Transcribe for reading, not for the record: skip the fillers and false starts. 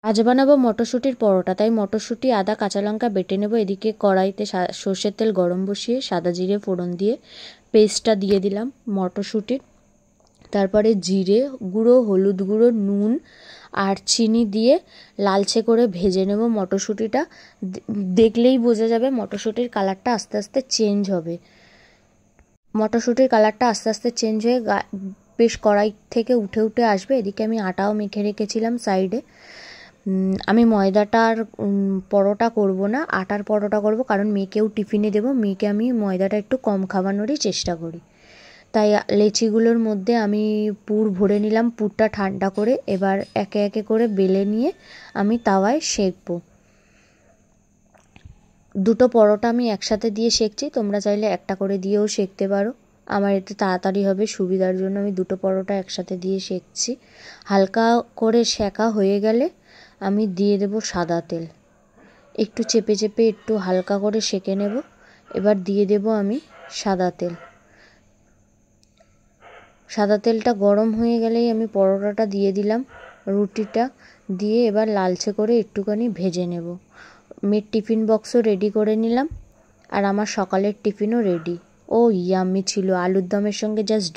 আজ বানাবো মটরশুঁটির পরোটা, তাই মটরশুঁটি, আদা, কাঁচা লঙ্কা বেটে নেব। এদিকে কড়াইতে সর্ষের তেল গরম বসিয়ে সাদা জিরে ফোড়ন দিয়ে পেস্টটা দিয়ে দিলাম মটরশুঁটির। তারপরে জিরে গুঁড়ো, হলুদ গুঁড়ো, নুন আর চিনি দিয়ে লালচে করে ভেজে নেব মটরশুঁটিটা। দেখলেই বোঝা যাবে মটরশুঁটির কালারটা আস্তে আস্তে চেঞ্জ হবে। মটরশুঁটির কালারটা আস্তে আস্তে চেঞ্জ হয়ে বেশ কড়াই থেকে উঠে উঠে আসবে। এদিকে আমি আটাও মেখে রেখেছিলাম সাইডে। আমি ময়দাটার পরোটা করব না, আটার পরোটা করব, কারণ মেয়েকেও টিফিনে দেবো। মেয়েকে আমি ময়দাটা একটু কম খাওয়ানোরই চেষ্টা করি। তাই লেচিগুলোর মধ্যে আমি পুর ভরে নিলাম। পুরটা ঠান্ডা করে এবার একে একে করে বেলে নিয়ে আমি তাওয়ায় সেঁকবো। দুটো পরোটা আমি একসাথে দিয়ে সেঁকছি, তোমরা চাইলে একটা করে দিয়েও সেঁকতে পারো। আমার এতে তাড়াতাড়ি হবে সুবিধার জন্য আমি দুটো পরোটা একসাথে দিয়ে সেঁকছি। হালকা করে সেঁকা হয়ে গেলে আমি দিয়ে দেব সাদা তেল। একটু চেপে চেপে একটু হালকা করে সেঁকে নেব। এবার দিয়ে দেব আমি সাদা তেল। সাদা তেলটা গরম হয়ে গেলেই আমি পরোটাটা দিয়ে দিলাম, রুটিটা দিয়ে এবার লালচে করে একটুখানি ভেজে নেব। মেয়ের টিফিন বক্সও রেডি করে নিলাম, আর আমার সকালের টিফিনও রেডি। ও ইয়াম্মি ছিল, আলুর দমের সঙ্গে জাস্ট